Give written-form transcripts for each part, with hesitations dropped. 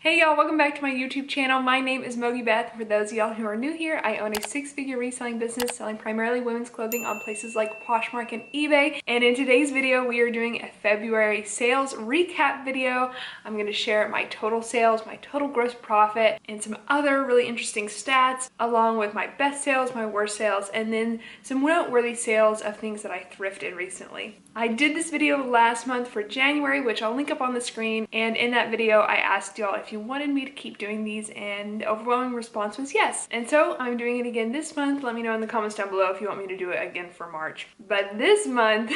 Hey y'all, welcome back to my YouTube channel. My name is MOGIBETH. For those of y'all who are new here, I own a six-figure reselling business selling primarily women's clothing on places like Poshmark and eBay. And in today's video, we are doing a February sales recap video. I'm going to share my total sales, my total gross profit, and some other really interesting stats, along with my best sales, my worst sales, and then some noteworthy sales of things that I thrifted recently. I did this video last month for January, which I'll link up on the screen. And in that video, I asked y'all if you wanted me to keep doing these, and the overwhelming response was yes. And so I'm doing it again this month. Let me know in the comments down below if you want me to do it again for March. But this month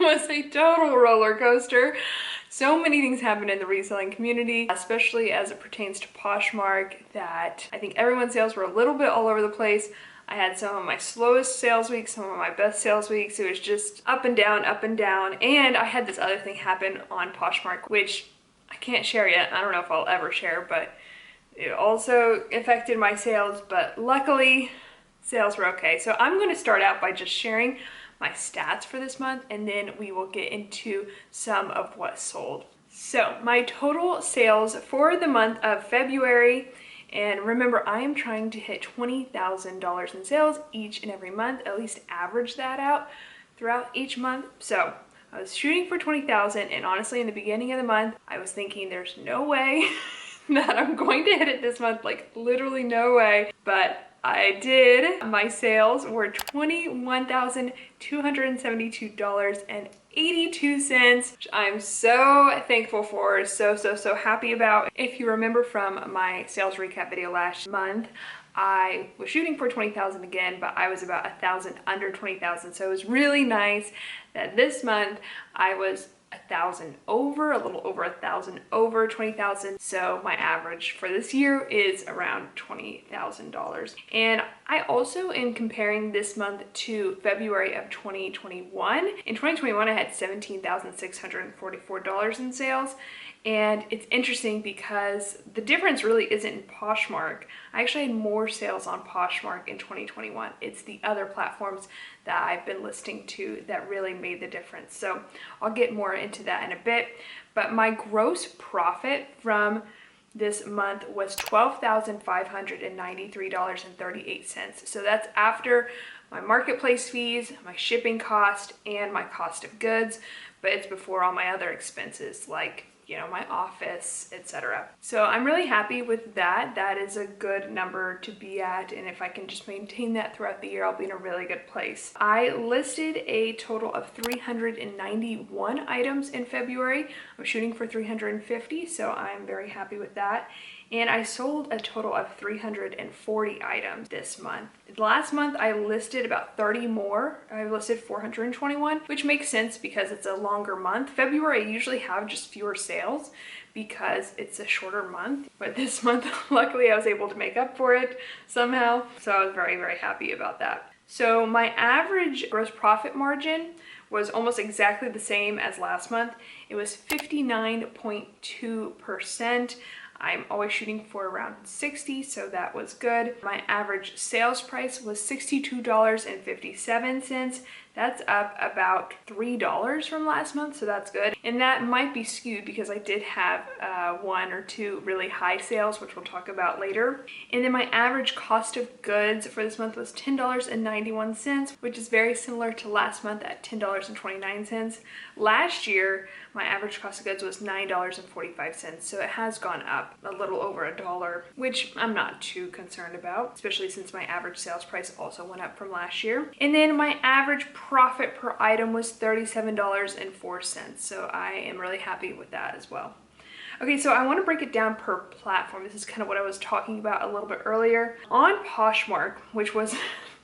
was a total roller coaster. So many things happened in the reselling community, especially as it pertains to Poshmark, that I think everyone's sales were a little bit all over the place. I had some of my slowest sales weeks, some of my best sales weeks. It was just up and down, up and down. And I had this other thing happen on Poshmark, which I can't share yet. I don't know if I'll ever share, but it also affected my sales. But luckily, sales were okay. So I'm going to start out by just sharing my stats for this month, and then we will get into some of what sold. So my total sales for the month of February, and remember, I am trying to hit $20,000 in sales each and every month, at least average that out throughout each month. So I was shooting for 20,000, and honestly, in the beginning of the month, I was thinking there's no way that I'm going to hit it this month, like literally no way. But I did. My sales were $21,272.82, which I'm so thankful for, so happy about. If you remember from my sales recap video last month, I was shooting for 20,000 again, but I was about 1,000 under 20,000. So it was really nice that this month I was 1,000 over, a little over 1,000 over 20,000. So my average for this year is around $20,000. And I also am comparing this month to February of 2021. In 2021, I had $17,644 in sales. And it's interesting because the difference really isn't in Poshmark. I actually had more sales on Poshmark in 2021. It's the other platforms that I've been listing to that really made the difference. So I'll get more into that in a bit. But my gross profit from this month was $12,593.38. So that's after my marketplace fees, my shipping cost, and my cost of goods. But it's before all my other expenses like, you know, my office, etc. So I'm really happy with that. That is a good number to be at, and if I can just maintain that throughout the year, I'll be in a really good place. I listed a total of 391 items in February. I'm shooting for 350, so I'm very happy with that. And I sold a total of 340 items this month. Last month, I listed about 30 more. I listed 421, which makes sense because it's a longer month. February, I usually have just fewer sales because it's a shorter month. But this month, luckily, I was able to make up for it somehow. So I was very happy about that. So my average gross profit margin was almost exactly the same as last month. It was 59.2%. I'm always shooting for around 60, so that was good. My average sales price was $62.57. That's up about $3 from last month, so that's good. And that might be skewed because I did have one or two really high sales, which we'll talk about later. And then my average cost of goods for this month was $10.91, which is very similar to last month at $10.29. Last year, my average cost of goods was $9.45, so it has gone up a little over $1, which I'm not too concerned about, especially since my average sales price also went up from last year. And then my average profit per item was $37.04, so I am really happy with that as well. Okay, so I want to break it down per platform. This is kind of what I was talking about a little bit earlier. On Poshmark, which was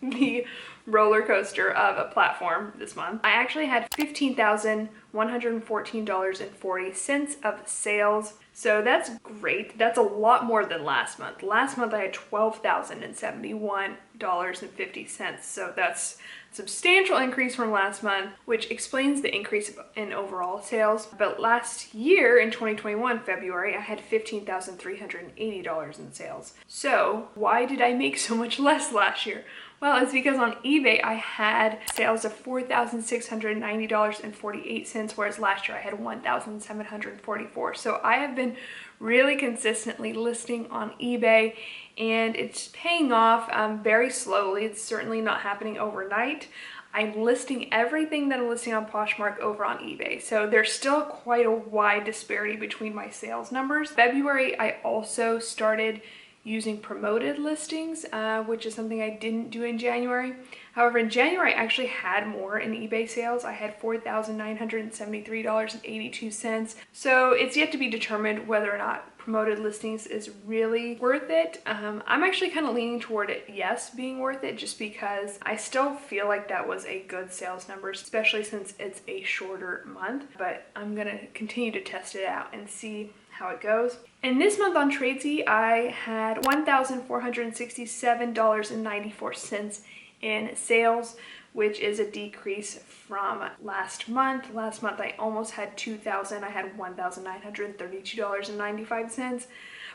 the roller coaster of a platform this month, I actually had $15,114.40 of sales. So that's great. That's a lot more than last month. Last month I had $12,071.50. So that's a substantial increase from last month, which explains the increase in overall sales. But last year in 2021, February, I had $15,380 in sales. So why did I make so much less last year? Well, it's because on eBay I had sales of $4,690.48, whereas last year I had $1,744. So I have been really consistently listing on eBay, and it's paying off very slowly. It's certainly not happening overnight. I'm listing everything that I'm listing on Poshmark over on eBay. So there's still quite a wide disparity between my sales numbers. February, I also started using promoted listings, which is something I didn't do in January. However, in January, I actually had more in eBay sales. I had $4,973.82. So it's yet to be determined whether or not promoted listings is really worth it. I'm actually kind of leaning toward it, yes, being worth it, just because I still feel like that was a good sales number, especially since it's a shorter month. But I'm gonna continue to test it out and see how it goes. And this month on Tradesy, I had $1,467.94 in sales, which is a decrease from last month. Last month I almost had $2,000. I had $1,932.95.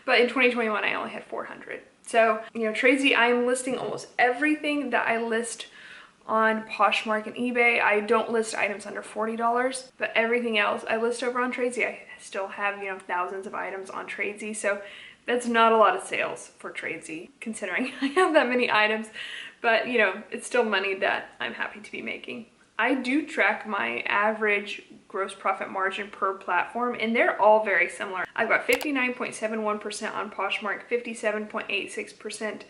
But in 2021 I only had $400. So, you know, Tradesy, I'm listing almost everything that I list on Poshmark and eBay. I don't list items under $40, but everything else I list over on Tradesy. I still have, you know, thousands of items on Tradesy, so that's not a lot of sales for Tradesy, considering I have that many items, but you know, it's still money that I'm happy to be making. I do track my average gross profit margin per platform, and they're all very similar. I've got 59.71% on Poshmark, 57.86%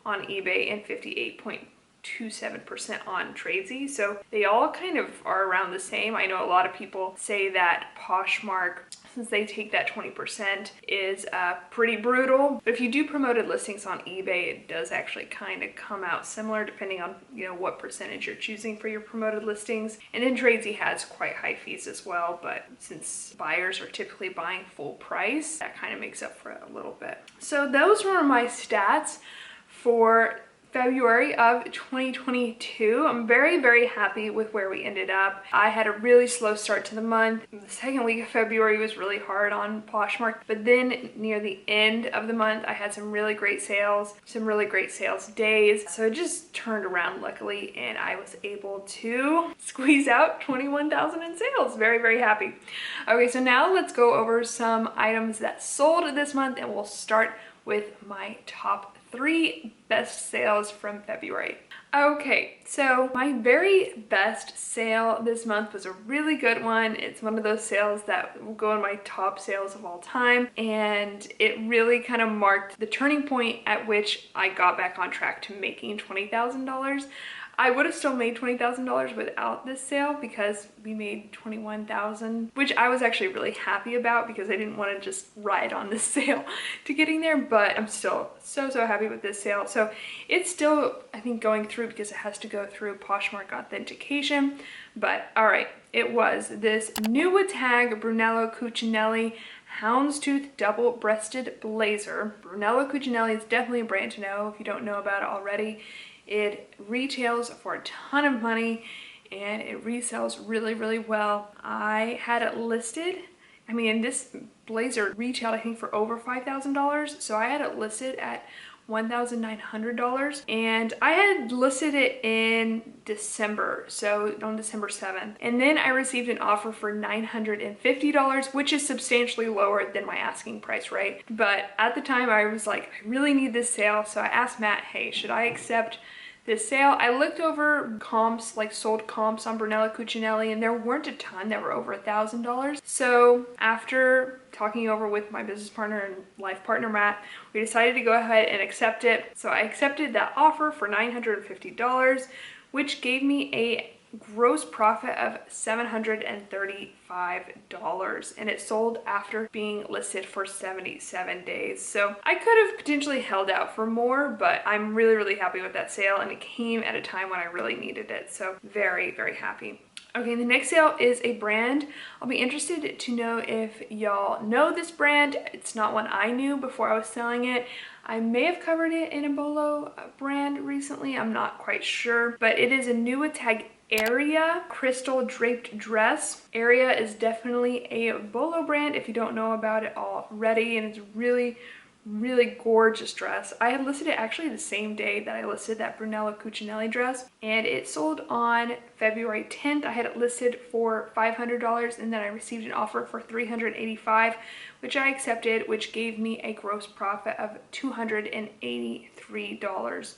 on eBay, and 58.27% on Tradesy. So they all kind of are around the same. I know a lot of people say that Poshmark, since they take that 20%, is pretty brutal. But if you do promoted listings on eBay, it does actually kind of come out similar depending on, you know, what percentage you're choosing for your promoted listings. And then Tradesy has quite high fees as well, but since buyers are typically buying full price, that kind of makes up for it a little bit. So those were my stats for February of 2022. I'm very, very happy with where we ended up. I had a really slow start to the month. The second week of February was really hard on Poshmark, but then near the end of the month, I had some really great sales, some really great sales days. So it just turned around luckily, and I was able to squeeze out 21,000 in sales. Very, very happy. Okay, so now let's go over some items that sold this month, and we'll start with my top 3 best sales from February. Okay, so my very best sale this month was a really good one. It's one of those sales that will go in my top sales of all time, and it really kind of marked the turning point at which I got back on track to making $20,000. I would have still made $20,000 without this sale because we made $21,000, which I was actually really happy about because I didn't want to just ride on this sale to getting there, but I'm still so happy with this sale. So it's still, I think, going through because it has to go through Poshmark authentication, but all right, it was this new tag Brunello Cucinelli houndstooth double-breasted blazer. Brunello Cucinelli is definitely a brand to know if you don't know about it already. It retails for a ton of money and it resells really, really well. I had it listed, I mean, this blazer retailed I think for over $5,000, so I had it listed at $1,900, and I had listed it in December, so on December 7th. And then I received an offer for $950, which is substantially lower than my asking price, right? But at the time I was like, I really need this sale, so I asked Matt, hey, should I accept this sale? I looked over comps, like sold comps on Brunello Cucinelli, and there weren't a ton that were over $1,000. So after talking over with my business partner and life partner Matt, we decided to go ahead and accept it. So I accepted that offer for $950, which gave me a gross profit of $735, and it sold after being listed for 77 days. So I could have potentially held out for more, but I'm really, really happy with that sale, and it came at a time when I really needed it. So very, very happy. Okay, the next sale is a brand. I'll be interested to know if y'all know this brand. It's not one I knew before I was selling it. I may have covered it in a Bolo brand recently, I'm not quite sure, but it is a new tag Area crystal draped dress. Area is definitely a Bolo brand if you don't know about it already, and it's really, really gorgeous dress. I had listed it actually the same day that I listed that Brunello Cucinelli dress, and it sold on February 10th. I had it listed for $500, and then I received an offer for $385, which I accepted, which gave me a gross profit of $283.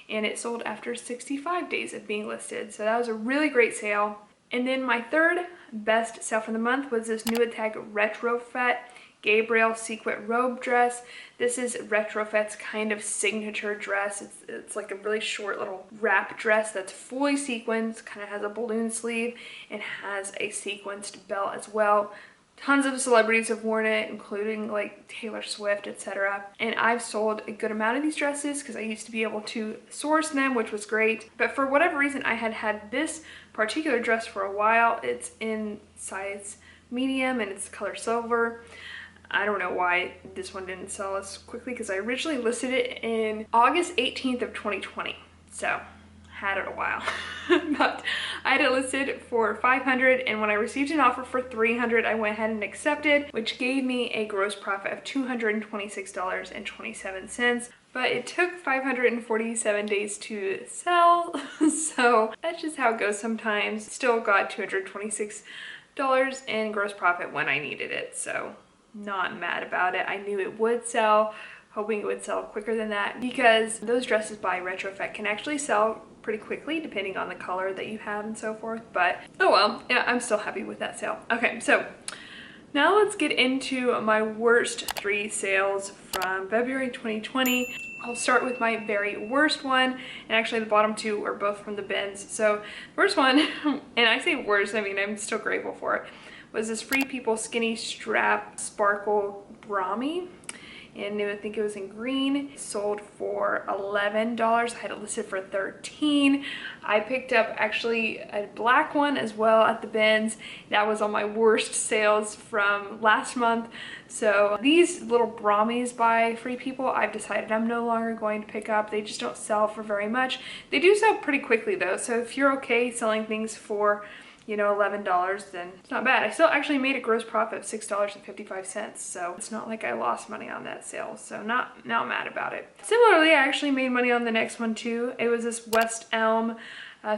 And it sold after 65 days of being listed. So that was a really great sale. And then my third best sale for the month was this New Attack Retrofet Gabriel sequin robe dress. This is Retrofet's kind of signature dress. It's like a really short little wrap dress that's fully sequins, kind of has a balloon sleeve, and has a sequenced belt as well. Tons of celebrities have worn it, including like Taylor Swift, etc. And I've sold a good amount of these dresses because I used to be able to source them, which was great. But for whatever reason, I had had this particular dress for a while. It's in size medium and it's color silver. I don't know why this one didn't sell as quickly because I originally listed it in August 18th of 2020. So had it a while. But I had it listed for $500, and when I received an offer for $300, I went ahead and accepted, which gave me a gross profit of $226.27. But it took 547 days to sell, so that's just how it goes sometimes. Still got $226 in gross profit when I needed it, so not mad about it. I knew it would sell, hoping it would sell quicker than that, because those dresses by Retrofet can actually sell pretty quickly depending on the color that you have and so forth. But oh well, yeah, I'm still happy with that sale. Okay, so now let's get into my worst 3 sales from February 2020. I'll start with my very worst one, and actually the bottom 2 are both from the bins. So first one, and I say worst, I mean I'm still grateful for it, was this Free People skinny strap sparkle brami. And I think it was in green. It sold for $11. I had it listed for $13. I picked up actually a black one as well at the bins. That was on my worst sales from last month. So these little bramis by Free People, I've decided I'm no longer going to pick up. They just don't sell for very much. They do sell pretty quickly though. So if you're okay selling things for, you know, $11, then it's not bad. I still actually made a gross profit of $6.55, so it's not like I lost money on that sale, so not mad about it. Similarly, I actually made money on the next one too. It was this West Elm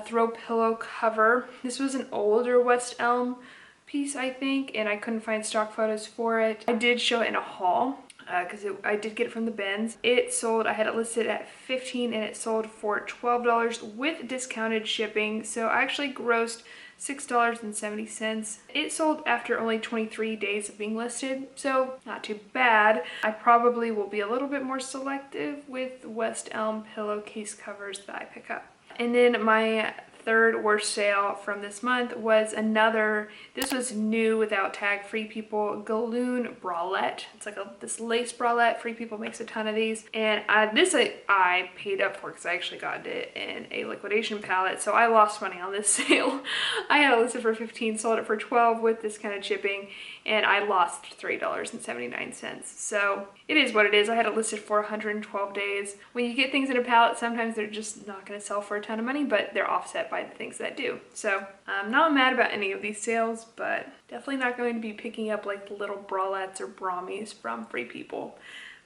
throw pillow cover. This was an older West Elm piece, I think, and I couldn't find stock photos for it. I did show it in a haul, because I did get it from the bins. It sold, I had it listed at $15 and it sold for $12 with discounted shipping, so I actually grossed $6.70. It sold after only 23 days of being listed, so not too bad. I probably will be a little bit more selective with West Elm pillowcase covers that I pick up. And then my third worst sale from this month was another, this was new without tag, Free People Galloon bralette. It's like this lace bralette. Free People makes a ton of these, and this I paid up for because I actually got it in a liquidation palette, so I lost money on this sale. I had it listed for $15, sold it for $12 with discounted shipping, and I lost $3.79. So it is what it is. I had it listed for 112 days. When you get things in a palette, sometimes they're just not going to sell for a ton of money, but they're offset by the things that do. So I'm not mad about any of these sales, but definitely not going to be picking up like the little bralettes or bramis from Free People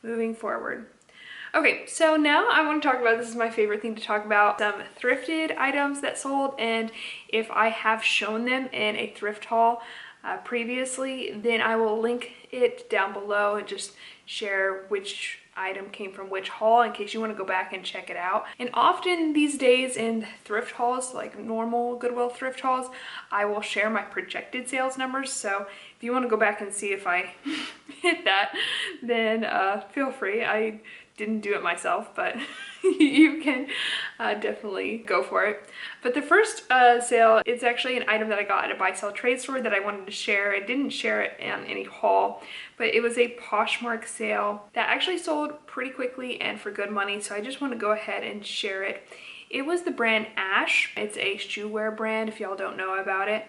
moving forward. Okay, so now I want to talk about, this is my favorite thing to talk about, some thrifted items that sold, and if I have shown them in a thrift haul previously, then I will link it down below and just share which item came from which haul in case you want to go back and check it out. And often these days in thrift hauls, like normal Goodwill thrift hauls, I will share my projected sales numbers. So if you want to go back and see if I hit that, then feel free. I didn't do it myself, but you can definitely go for it. But the first sale, it's actually an item that I got at a buy sell trade store that I wanted to share. I didn't share it in any haul, but it was a Poshmark sale that actually sold pretty quickly and for good money, so I just want to go ahead and share it. It was the brand Ash. It's a shoe wear brand if y'all don't know about it,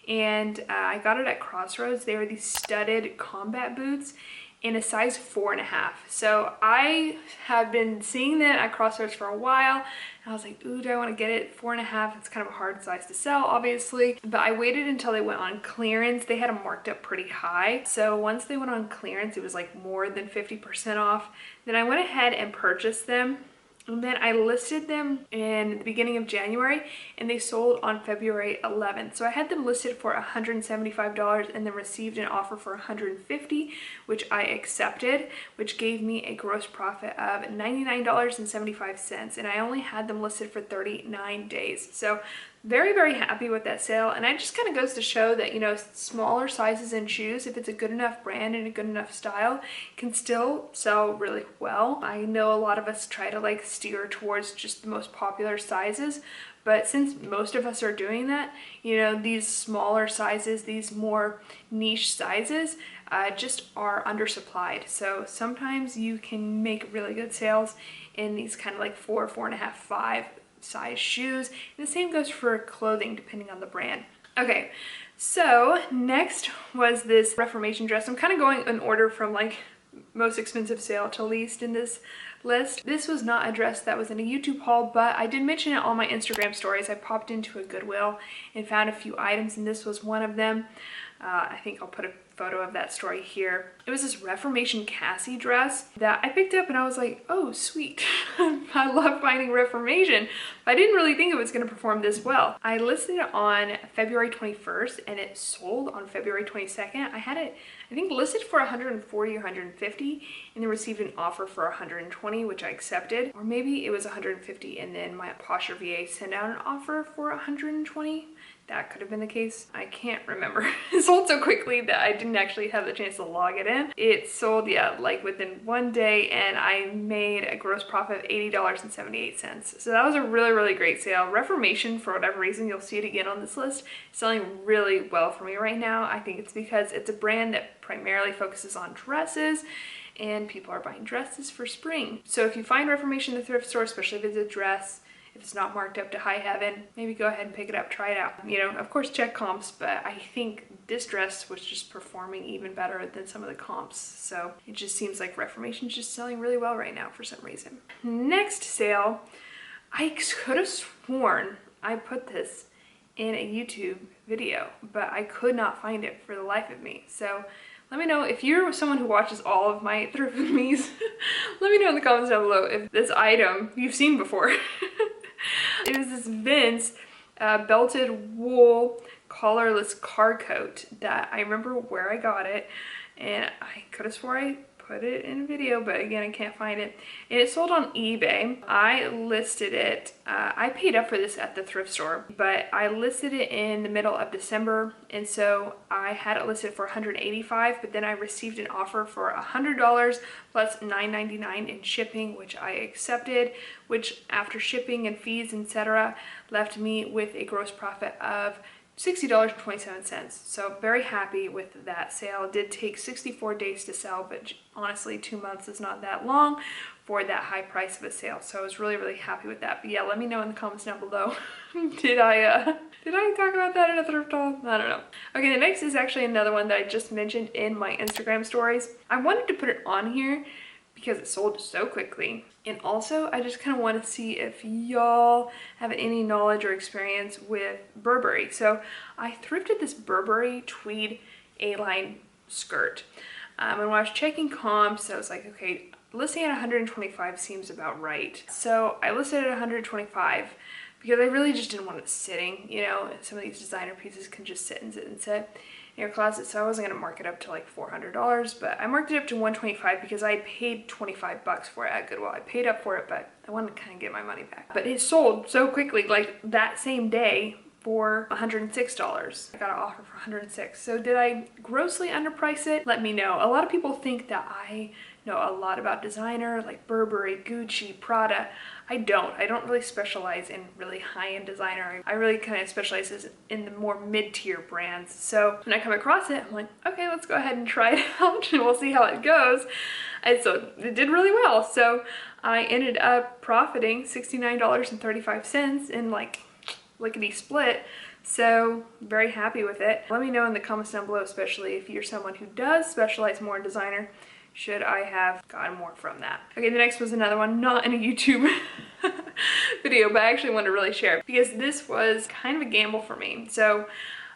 and I got it at Crossroads. They were these studded combat boots, in a size 4.5. So I have been seeing that at crossroads for a while, and I was like, ooh, do I want to get it? 4.5, it's kind of a hard size to sell, obviously. But I waited until they went on clearance. They had them marked up pretty high. So once they went on clearance, it was like more than 50% off. Then I went ahead and purchased them. And then I listed them in the beginning of January, and they sold on February 11th. So I had them listed for $175 and then received an offer for $150, which I accepted, which gave me a gross profit of $99.75. And I only had them listed for 39 days. So very, very happy with that sale. And it just kind of goes to show that, you know, smaller sizes in shoes, if it's a good enough brand and a good enough style, can still sell really well. I know a lot of us try to like steer towards just the most popular sizes, but since most of us are doing that, you know, these smaller sizes, these more niche sizes, just are undersupplied. So sometimes you can make really good sales in these kind of like 4, 4.5, 5 size shoes. And the same goes for clothing depending on the brand. Okay, so next was this Reformation dress. I'm kind of going in order from like most expensive sale to least in this list. This was not a dress that was in a YouTube haul, but I did mention it on my Instagram stories. I popped into a Goodwill and found a few items, and this was one of them. I think I'll put a photo of that story here. It was this Reformation Cassie dress that I picked up and I was like, oh, sweet. I love finding Reformation. But I didn't really think it was going to perform this well. I listed it on February 21st and it sold on February 22nd. I had it, I think, listed for 140 or 150 and then received an offer for 120, which I accepted. Or maybe it was 150 and then my Poshmark VA sent out an offer for 120. That could have been the case. I can't remember. It sold so quickly that I didn't actually have the chance to log it in. It sold, yeah, like within one day, and I made a gross profit of $80.78. So that was a really, really great sale. Reformation, for whatever reason, you'll see it again on this list, selling really well for me right now. I think it's because it's a brand that primarily focuses on dresses, and people are buying dresses for spring. So if you find Reformation in the thrift store, especially if it's a dress, if it's not marked up to high heaven, maybe go ahead and pick it up, try it out. You know, of course, check comps, but I think this dress was just performing even better than some of the comps. So it just seems like Reformation's just selling really well right now for some reason. Next sale, I could have sworn I put this in a YouTube video, but I could not find it for the life of me. So let me know if you're someone who watches all of my thrift with me's. Let me know in the comments down below if this item you've seen before. It was this Vince belted wool collarless car coat that I remember where I got it, and I could have swore I put it in a video, but again, I can't find it. And it sold on eBay. I listed it, I paid up for this at the thrift store, but I listed it in the middle of December, and so I had it listed for $185, but then I received an offer for $100 plus $9.99 in shipping, which I accepted, which after shipping and fees, etc., left me with a gross profit of $60.27. So very happy with that sale. It did take 64 days to sell, but honestly 2 months is not that long for that high price of a sale. So I was really, really happy with that. But yeah, let me know in the comments down below. Did I talk about that in a thrift haul? I don't know. Okay, the next is actually another one that I just mentioned in my Instagram stories. I wanted to put it on here because it sold so quickly. And also, I just kind of want to see if y'all have any knowledge or experience with Burberry. So I thrifted this Burberry tweed A-line skirt. And when I was checking comps, I was like, okay, listing at 125 seems about right. So I listed at 125 because I really just didn't want it sitting. You know, some of these designer pieces can just sit and sit and sit in your closet, so I wasn't gonna mark it up to like $400, but I marked it up to $125 because I paid 25 bucks for it at Goodwill. I paid up for it, but I wanted to kind of get my money back. But it sold so quickly, like that same day, for $106. I got an offer for $106. So did I grossly underprice it? Let me know. A lot of people think that I know a lot about designer, like Burberry, Gucci, Prada. I don't really specialize in really high-end designer. I really kind of specialize in the more mid-tier brands. So when I come across it, I'm like, okay, let's go ahead and try it out and we'll see how it goes. And so it did really well. So I ended up profiting $69.35 in like lickety split. So very happy with it. Let me know in the comments down below, especially if you're someone who does specialize more in designer, should I have gotten more from that. Okay, the next was another one, not in a YouTube video, but I actually want to really share it because this was kind of a gamble for me. So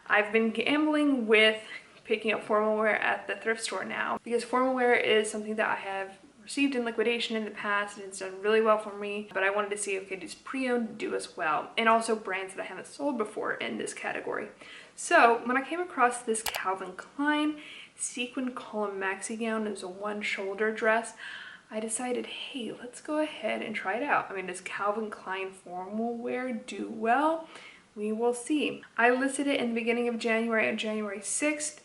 I've been gambling with picking up formal wear at the thrift store now because formal wear is something that I have received in liquidation in the past and it's done really well for me, but I wanted to see, okay, does pre-owned do as well? And also brands that I haven't sold before in this category. So when I came across this Calvin Klein sequin column maxi gown, it was a one shoulder dress, I decided, hey, let's go ahead and try it out. I mean, does Calvin Klein formal wear do well? We will see. I listed it in the beginning of January, on January 6th,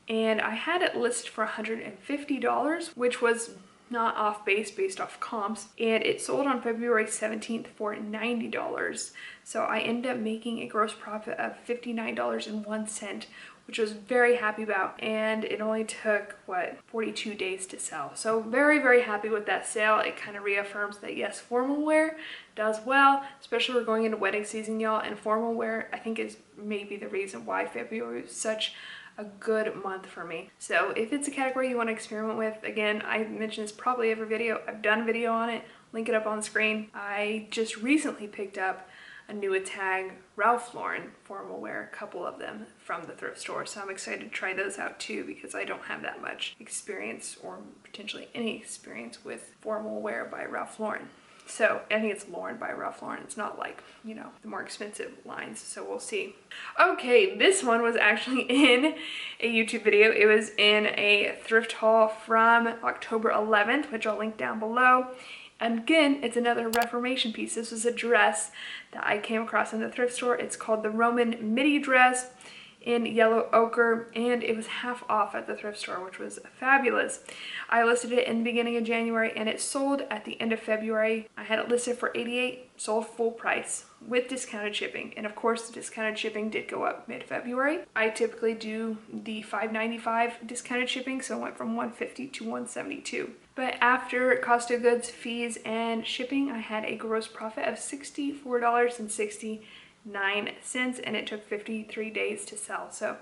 and I had it listed for $150, which was not off base, based off comps, and it sold on February 17th for $90. So I ended up making a gross profit of $59.01, which I was very happy about, and it only took, what, 42 days to sell. So very, very happy with that sale. It kind of reaffirms that yes, formal wear does well, especially we're going into wedding season, y'all, and formal wear I think is maybe the reason why February was such a good month for me. So if it's a category you want to experiment with, again, I mention this probably every video. I've done a video on it, link it up on the screen. I just recently picked up a new tag Ralph Lauren formal wear, a couple of them from the thrift store. So I'm excited to try those out too because I don't have that much experience or potentially any experience with formal wear by Ralph Lauren. So I think it's Lauren by Ralph Lauren. It's not like, you know, the more expensive lines. So we'll see. Okay, this one was actually in a YouTube video. It was in a thrift haul from October 11th, which I'll link down below. And again, it's another Reformation piece. This was a dress that I came across in the thrift store. It's called the Roman midi dress in yellow ochre, and it was half off at the thrift store, which was fabulous. I listed it in the beginning of January and it sold at the end of February. I had it listed for $88, sold full price with discounted shipping, and of course the discounted shipping did go up mid-February. I typically do the $5.95 discounted shipping, so it went from $150 to $172. But after cost of goods, fees, and shipping, I had a gross profit of $64.69, and it took 53 days to sell. So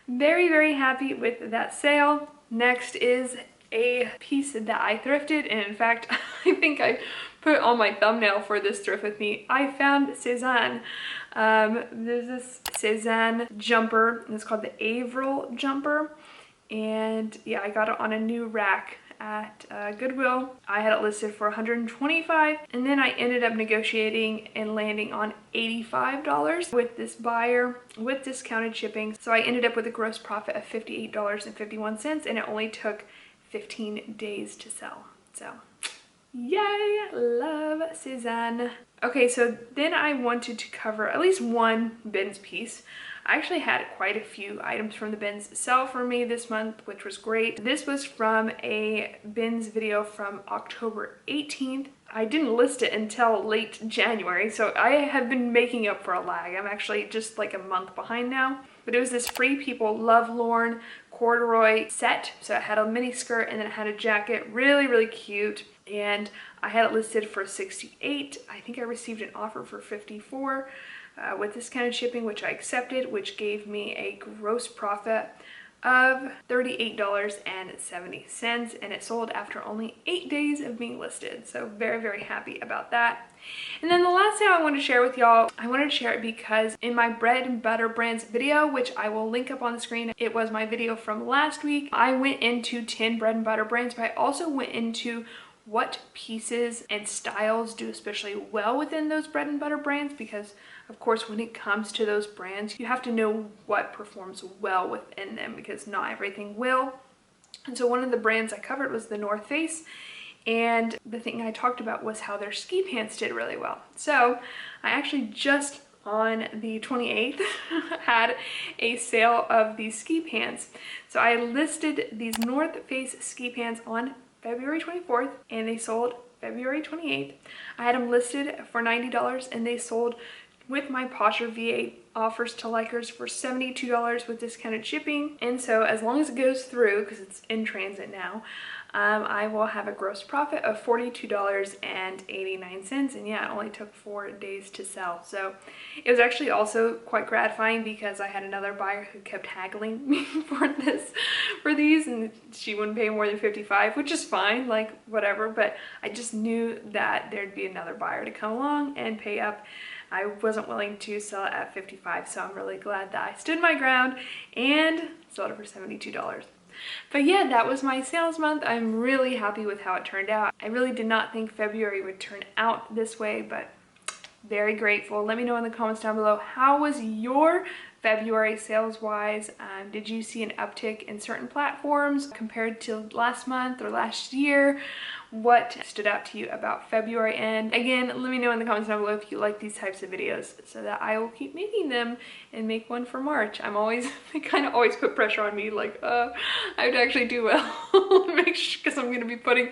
very, very happy with that sale. Next is a piece that I thrifted, and in fact, I think I put on my thumbnail for this thrift with me. I found Cezanne. There's this Cezanne jumper, and it's called the Avril jumper. And yeah, I got it on a new rack at Goodwill. I had it listed for $125, and then I ended up negotiating and landing on $85 with this buyer with discounted shipping. So I ended up with a gross profit of $58.51, and it only took 15 days to sell. So yay, love Cezanne. Okay, so then I wanted to cover at least one bins piece. I actually had quite a few items from the bins sell for me this month, which was great. This was from a bins video from October 18th. I didn't list it until late January, so I have been making up for a lag. I'm actually just like a month behind now. But it was this Free People Love Lorne corduroy set. So it had a mini skirt and then it had a jacket. Really, really cute. And I had it listed for $68. I think I received an offer for $54 with discounted shipping, which I accepted, which gave me a gross profit of $38.70, and it sold after only 8 days of being listed. So very, very happy about that. And then the last thing I want to share with y'all, I wanted to share it because in my bread and butter brands video, which I will link up on the screen, it was my video from last week, I went into 10 bread and butter brands, but I also went into what pieces and styles do especially well within those bread and butter brands, because of course when it comes to those brands you have to know what performs well within them, because not everything will. And so one of the brands I covered was the North Face, and the thing I talked about was how their ski pants did really well. So I actually just on the 28th had a sale of these ski pants. So I listed these North Face ski pants on February 24th, and they sold February 28th. I had them listed for $90, and they sold with my Posher V8 offers to likers for $72 with discounted shipping. And so as long as it goes through, because it's in transit now, I will have a gross profit of $42.89. And yeah, it only took 4 days to sell. So it was actually also quite gratifying because I had another buyer who kept haggling me for these, and she wouldn't pay more than 55, which is fine, like whatever, but I just knew that there'd be another buyer to come along and pay up. I wasn't willing to sell it at 55, so I'm really glad that I stood my ground and sold it for $72. But yeah, that was my sales month. I'm really happy with how it turned out. I really did not think February would turn out this way, but very grateful. Let me know in the comments down below, how was your February sales wise? Did you see an uptick in certain platforms compared to last month or last year? What stood out to you about February? And again, let me know in the comments down below if you like these types of videos so that I will keep making them and make one for March. I kind of always put pressure on me, like I have to actually do well, make sure, because I'm going to be putting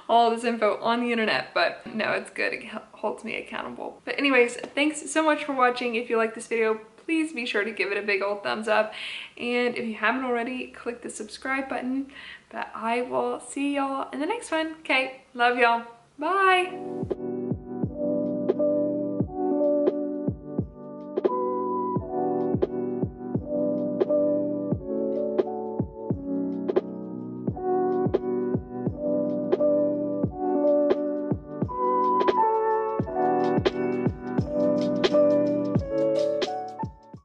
all this info on the internet, but no, it's good. It holds me accountable. But anyways, thanks so much for watching. If you like this video, please be sure to give it a big old thumbs up. And if you haven't already, click the subscribe button. But I will see y'all in the next one. Okay, love y'all. Bye.